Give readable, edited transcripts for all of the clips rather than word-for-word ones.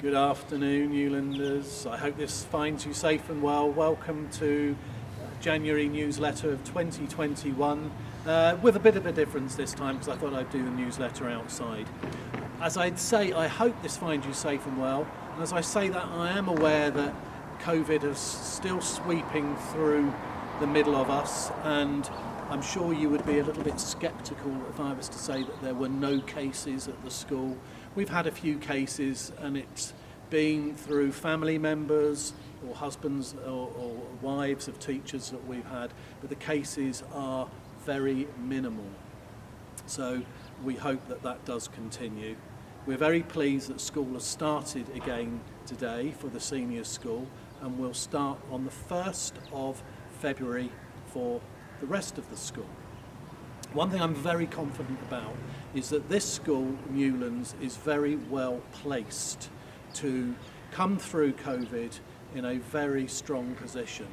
Good afternoon, Newlanders. I hope this finds you safe and well. Welcome to January newsletter of 2021, with a bit of a difference this time because I thought I'd do the newsletter outside. As I'd say, I hope this finds you safe and well. And as I say that, I am aware that COVID is still sweeping through the middle of us, and I'm sure you would be a little bit sceptical if I was to say that there were no cases at the school. We've had a few cases, and it's been through family members or husbands or wives of teachers that we've had, but the cases are very minimal. So we hope that that does continue. We're very pleased that school has started again today for the senior school, and will start on the 1st of February for the rest of the school. One thing I'm very confident about is that this school, Newlands, is very well placed to come through COVID in a very strong position.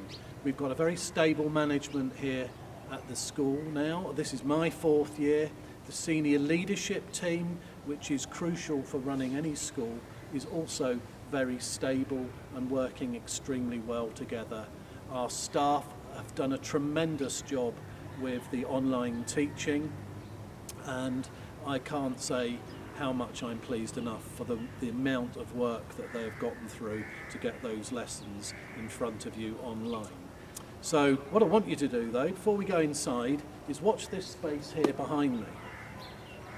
We've got a very stable management here at the school now. This is my 4th year. The senior leadership team, which is crucial for running any school, is also very stable and working extremely well together. Our staff have done a tremendous job with the online teaching, and I can't say how much I'm pleased enough for the amount of work that they have gotten through to get those lessons in front of you online. So what I want you to do though, before we go inside, is watch this space here behind me,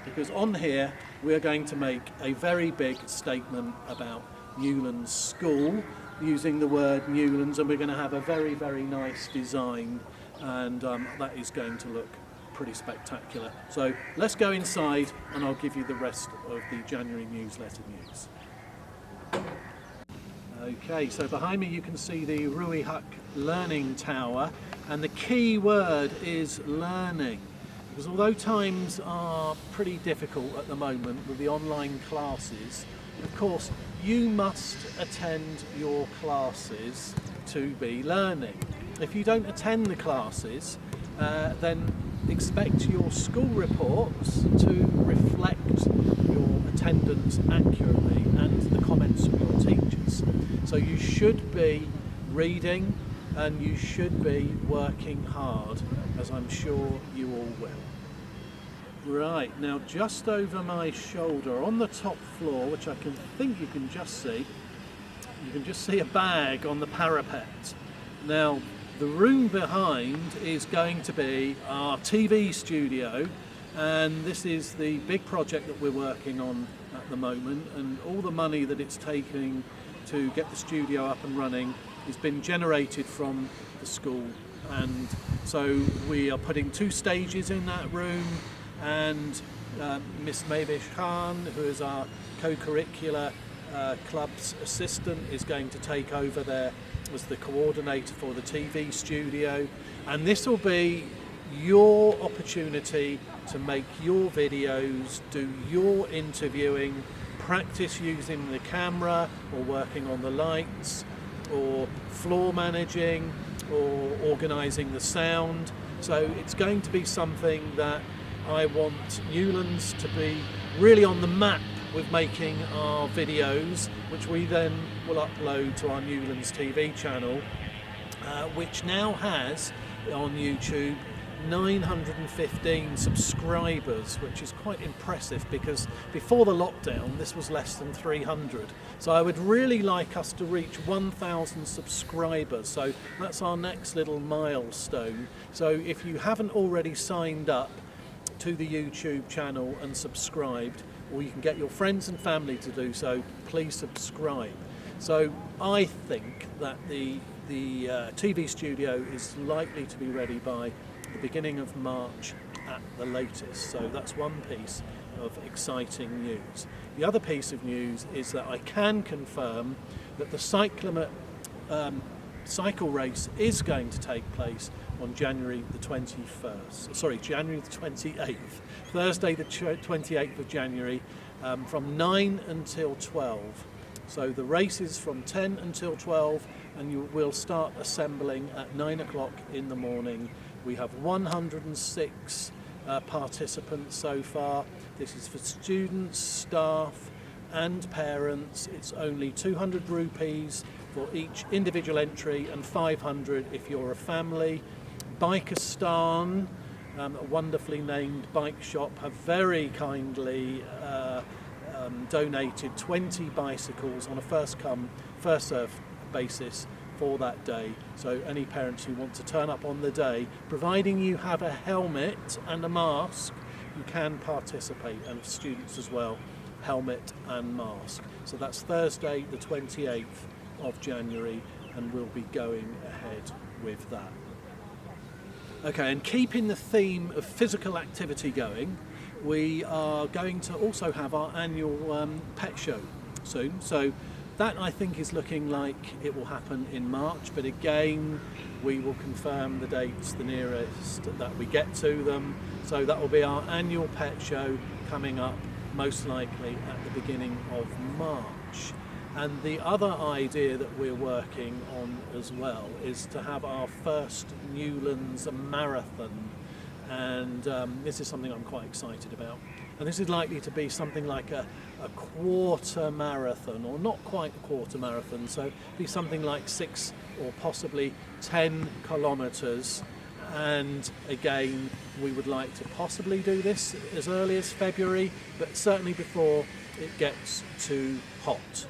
because on here we are going to make a very big statement about Newlands School, using the word Newlands, and we're going to have a very, very nice design, and that is going to look pretty spectacular. So let's go inside and I'll give you the rest of the January newsletter news. Okay, so behind me you can see the Rui Huck Learning Tower, and the key word is learning, because although times are pretty difficult at the moment with the online classes, of course you must attend your classes to be learning. If you don't attend the classes, then expect your school reports to reflect your attendance accurately and the comments of your teachers. So you should be reading and you should be working hard, as I'm sure you all will. Right, now just over my shoulder on the top floor, which I think you can just see a bag on the parapet. Now the room behind is going to be our TV studio, and this is the big project that we're working on at the moment, and all the money that it's taking to get the studio up and running has been generated from the school, and so we are putting 2 stages in that room, and Miss Mavish Khan, who is our co-curricular club's assistant, is going to take over there as the coordinator for the TV studio, and this will be your opportunity to make your videos, do your interviewing, practice using the camera or working on the lights, or floor managing or organising the sound. So it's going to be something that I want Newlands to be really on the map with making our videos, which we then will upload to our Newlands TV channel, which now has on YouTube 915 subscribers, which is quite impressive because before the lockdown this was less than 300. So I would really like us to reach 1,000 subscribers, so that's our next little milestone. So if you haven't already signed up to the YouTube channel and subscribed, or you can get your friends and family to do so, please subscribe. So I think that the TV studio is likely to be ready by the beginning of March at the latest. So that's one piece of exciting news. The other piece of news is that I can confirm that the Cyclamet cycle race is going to take place on January the 28th, Thursday the 28th of January, from 9 until 12. So the race is from 10 until 12, and you will start assembling at 9 o'clock in the morning. We have 106 participants so far. This is for students, staff and parents. It's only 200 rupees for each individual entry and 500 if you're a family. Beaconhouse, a wonderfully named bike shop, have very kindly donated 20 bicycles on a first come, first served basis for that day. So any parents who want to turn up on the day, providing you have a helmet and a mask, you can participate, and students as well, helmet and mask. So that's Thursday the 28th of January, and we'll be going ahead with that. Okay, and keeping the theme of physical activity going, we are going to also have our annual pet show soon. So that, I think, is looking like it will happen in March, but again we will confirm the dates the nearest that we get to them. So that will be our annual pet show coming up most likely at the beginning of March. And the other idea that we're working on as well is to have our first Newlands marathon, and this is something I'm quite excited about. And this is likely to be something like a quarter marathon, or not quite a quarter marathon, so be something like 6 or possibly 10 kilometres. And again, we would like to possibly do this as early as February, but certainly before it gets too hot.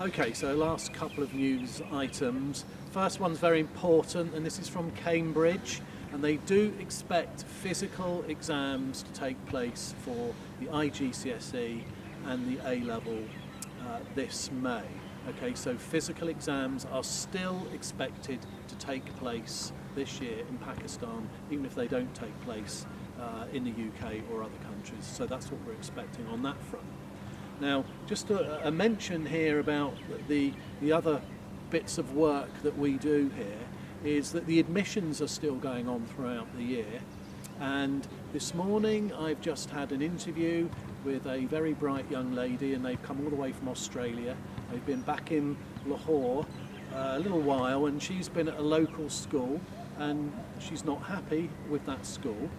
Okay, so last couple of news items. First one's very important, and this is from Cambridge, and they do expect physical exams to take place for the IGCSE and the A-level this May. Okay, so physical exams are still expected to take place this year in Pakistan, even if they don't take place in the UK or other countries. So that's what we're expecting on that front. Now, just a mention here about the other bits of work that we do here is that the admissions are still going on throughout the year. And this morning I've just had an interview with a very bright young lady, and they've come all the way from Australia. They've been back in Lahore a little while, and she's been at a local school and she's not happy with that school.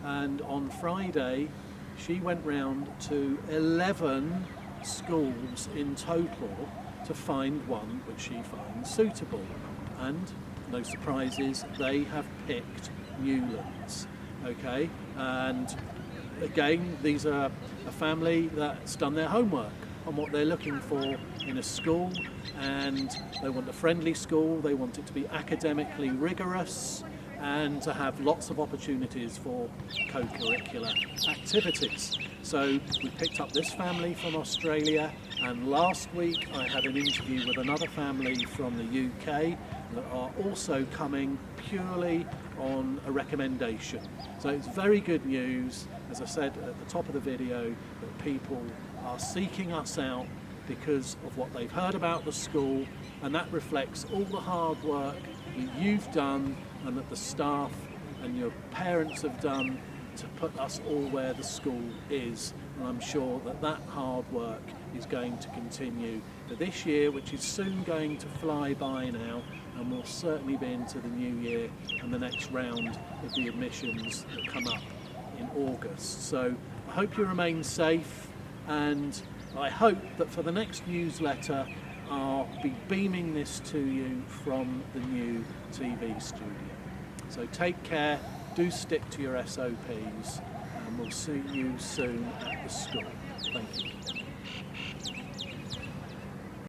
And on Friday she went round to 11 schools in total to find one which she finds suitable. And no surprises, they have picked Newlands. Okay, and again, these are a family that's done their homework on what they're looking for in a school, and they want a friendly school, they want it to be academically rigorous, and to have lots of opportunities for co-curricular activities. So we picked up this family from Australia, and last week I had an interview with another family from the UK that are also coming purely on a recommendation. So it's very good news, as I said at the top of the video, that people are seeking us out because of what they've heard about the school, and that reflects all the hard work that you've done and that the staff and your parents have done to put us all where the school is. And I'm sure that that hard work is going to continue for this year, which is soon going to fly by now, and will certainly be into the new year and the next round of the admissions that come up in August. So I hope you remain safe, and I hope that for the next newsletter I'll be beaming this to you from the new TV studio. So take care, do stick to your SOPs, and we'll see you soon at the school. Thank you.